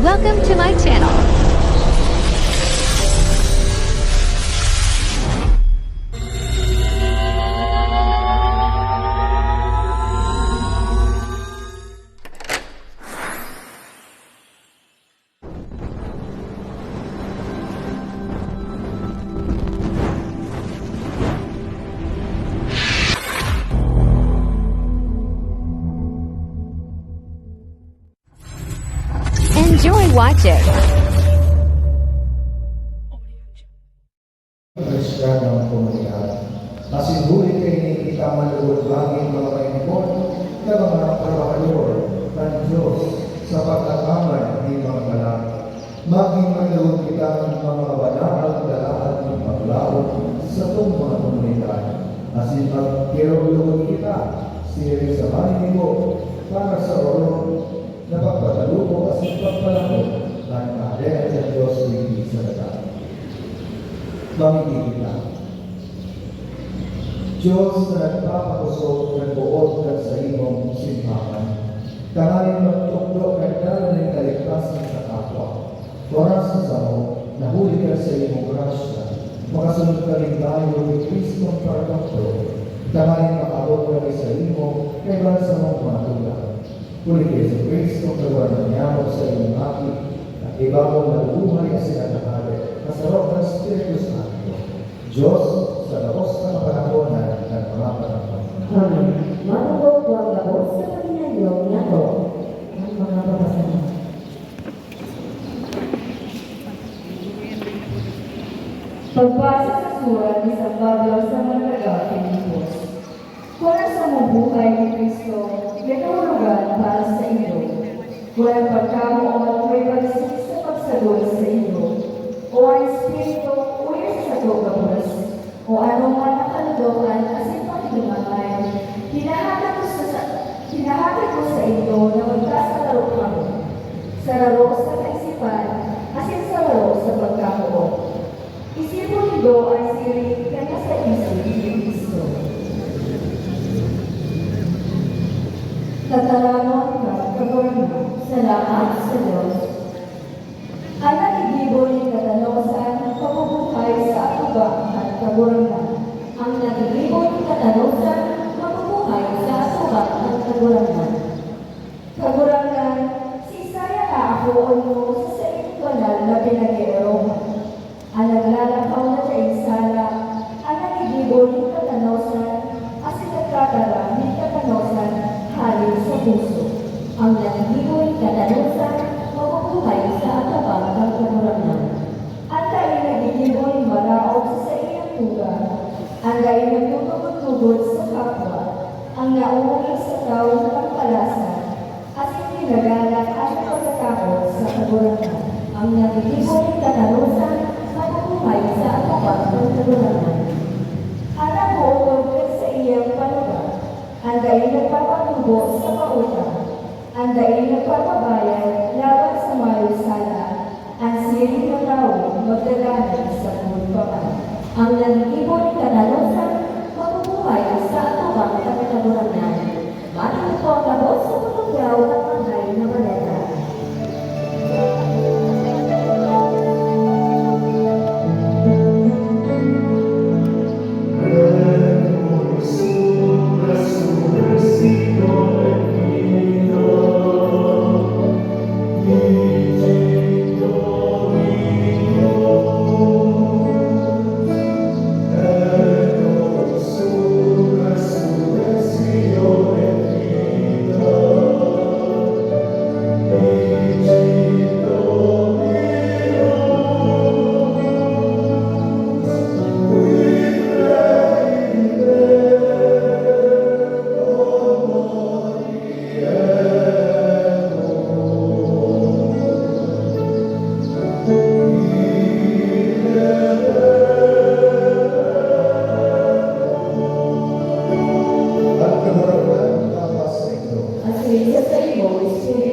Welcome to my channel. Enjoy watching. Kristyano ang komunidad. Masinuri kayo ni kita malulog langit mga Panginoon na mga trabahador ng Diyos sa pagkakaman ng mga balang. Maging malulog kita ng mga banal na lahat ng paglaot sa itong mga komunidad. Asin magkirog-lugod kita siri sa maninigo para sa oro na pagpatalubo asin pagpalakot ng kaharian ng Diyos hindi sa lahat. Mamimili ka. Diyos na nagpapakusog ng buod ng sa imong simbahan, tangaling magtukdo ng dala ng kaligtasan sa kapwa. Oras sa samo, nahuli ka sa imong grasya, makasunod ka rin tayo ni Kristong Pardokto, tangaling makabot kami sa imo, kailan sa mong mga tulang. Huli kayo sa Kristong kawalan niya sa imong akit, at ibang nabuhay sa sinatahali, nasarap ng Espiritu Santo, Diyos sa labos na kapanahonan ng mga panahon. Amen. Matubog ko ang labos sa paninayong nato ang mga papasanan. Pagbasa sa surat ni San Pablo sa mga Filipos. Kung sa mong buhay ni Kristo, may kahulugan para sa inyo. Walang pagkamo o may pagsik sa pagsagol sa inyo. O ang Espiritu, ulit sa tugabulas, o anong man nakaludokan kasi pagdumangay, hinahatid ko sa inyo na magkasalaro kami, sa laro sa kaisipan, asin sa laro sa pagkakuo. Isipon nito ang siring kanya sa isip ni Kristo. Tataramon ka, kagorma, sa lahat sa Diyos. Ang nagigibo ni katanosan ng pamumuhay sa atubang at kagurangan. Ang nagigibo ni katanosan ng pamumuhay sa atubang at kagurangan. Kagurangan, sisaya na ako o mo sa iyong banal na pinag-iirohan. Ang naglalakaw na sa insala, ang nagigibo ni katanosan, as nagkakara ni katanosan halin sa puso. Ang nagigibo ni katanosan, mabubuhay sa atabang ng kagurangan. Ang kain nagiging maraot sa iyang tuga. Ang kain nagtutugod sa kapwa. Ang nauulit sa tao ng pagpalasan. At hindi nagalak ang pagkatakot sa kagurangan. Ang nagiging katalusan, mabubuhay sa atabang ng kagurangan. Ang nabuulit sa iyang panuga. Ang kain nagpapatubo sa pautang. Ang daing nagpapabayan laban sa mayusala, ang siring ng tao magdaganan sa pagpapan. Ang nangibo ni katalosan, mabubuhay sa atubang at kataburangan. Maraming po ang labos sa pagkagaw at panghay na baleta.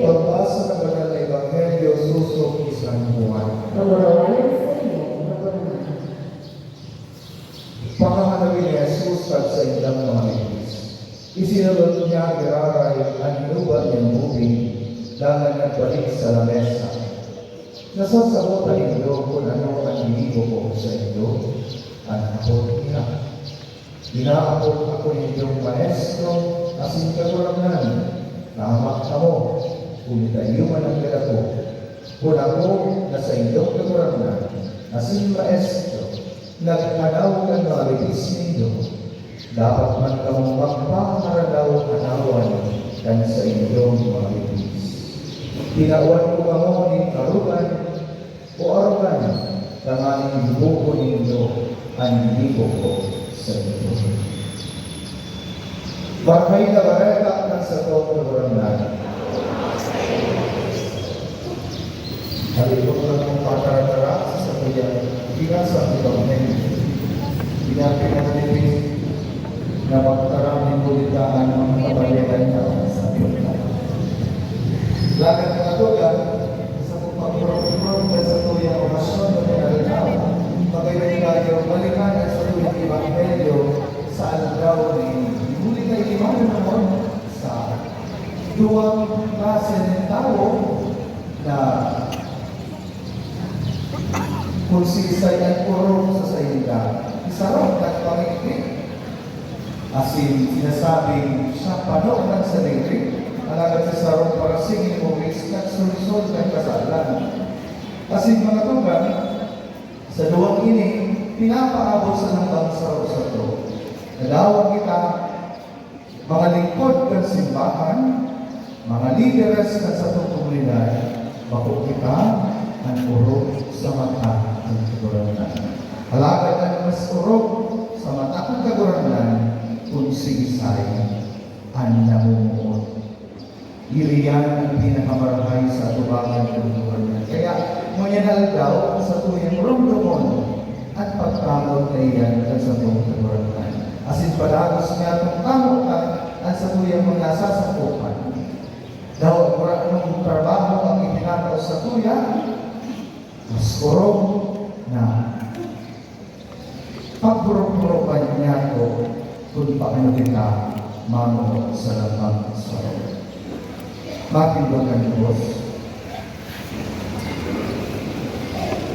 Pagbasa ng banal na Ebanghelyo, susok isang buwan. Pakahanapin ni Jesus at sa ilang mga iglesia. Isinulot niya ang iraray ang inuban niyang ubing dahil nagbalik sa lamesa. Nasasabutan ninyo kung ano ang hinigo ko sa inyo at ako niya. Inaapot ako ninyong maestro asin kagurangan. Tama ka mo, kung tayo man ang gala ko. Kung ako na sa inyong kagurangan, asin maestro, nagkanaw ng mga ribis ninyo, dapat man kang magpakaranaw-anawan kan sa inyong mga ribis. Tinawan ko kamo ni karugan o arugan, tanganing buko ninyo ang libo ko sa inyo. Barkay na bareka ng sa tong kagurangan. Halipot na mong pataratara sa kuya, bilang sa ibanghen. Pinapinanalipin na magtaraming bulitaan ng mga kabayaran niya sa Piyota. Lagat ng katugan, sa pagpapurong ka sa tuyang orasyon na pinalinaw, magayon kayo balikan sa tuyang Ebanghelyo sa aldaw ni Huli kay Imano naman sa duwang klase ng tao na kung sigisay ang puro sa sayinda, isarap at pangikip. Asin, sinasabing siya pano ng sarili, alagat sa sarong para singin mo at sulisod ng kasalan. Asin mga tugan, sa duwang ini, pinapaabot sa ng bangsa sa to. Nadawag kita, mga lingkod ng simbahan, mga lideres ng sa itong komunidad, bako kita ang urog sa mata ng kagurangan. Alagad ang mas urog sa mata ng kagurangan kung sigisay ang namumuot. Iriyan ang pinakamarahay sa tubangan ng kagurangan. Kaya, munyanal daw sa tuyang rumdumon at pagkamot na iyan sa itong kagurangan. Asin palagos niya itong kamot at sa tuyang mga sasakupan. Daw, kung anong trabaho ang itinataw sa tuya, mas kurog na pagpurog-purogan niya ito kung paano kita mamunod sa lapang sarap. Matindogan ni Diyos.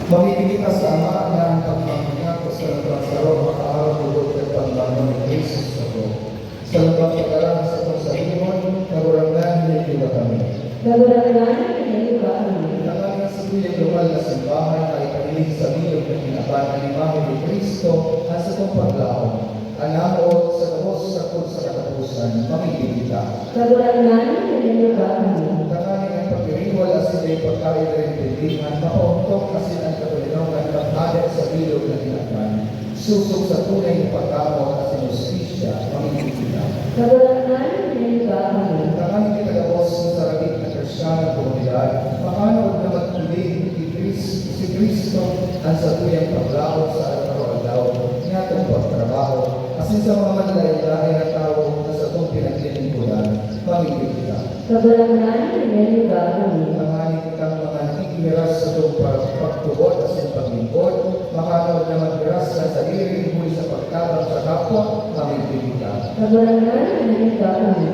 Mamimigit sa Ama na ang pagmamunya ko sa lapang sarap makaaraw tulog at pagbangon ni Jesus sa ito. Sa lapang pagkarang sa itong salimon, kagurangan nila kami. Kagurangan nila kami. Tangan sa tuyang lumal na simbahan ay kanilig sa milog na kinabahan ni Imahe ni Cristo at sa itong paglaon. Anaot sa kabos sa kung sa katapusan, mamigil kita. Kagurangan nila kami. Tanganin ang pagkiriwal as sila'y pagkain rin pilihan, mapauntok kasi ang katulinaw ng pagkalit sa milog na kinabahan. Susok sa tunay na pagkamot at sinustisya, mamigil kita. Kagurangan nila kami. Tanganin kita kabos sa sarabit na Kristiyana komunidad, makanood na magpuling si Cristo ang sa tuyang paglaot sa araw-araw niya itong pagtrabaho. Asin sa mga manlayo-layo na tao na sa itong pinaglilingkuran, mamigil kita. Kagurangan nila kami. Tanganin kitang mga nakikiras sa itong pagtugot asin paglingkod, makanood na magbiras sa sarili muli sa pagtabang sa kapwa, mamigil kita. Kagurangan nila kami.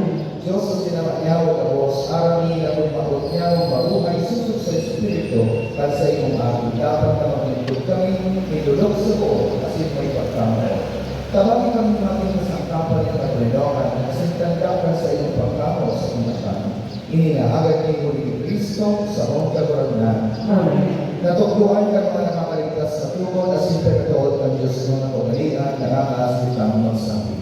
Diyos sa sinamayaw ka Diyos, arami na kung maot niya, mabuhay susok sa Espiritu, at sa iyong aking dapat na maglingkod kami, nilulog sa buo, asin may pagkamo. Tawagin kami namin sa sangkapan ng katulinawan, asin tanggapan sa iyong pagkamo sa umasan. Ininahagad ni Huli Cristo sa mong kagurangan. Amen. Natugduhan ka mga nakakaligtas sa tugon, asin pinatuod ng Diyos ng nakaumalingan, nangangas kitang magsampi.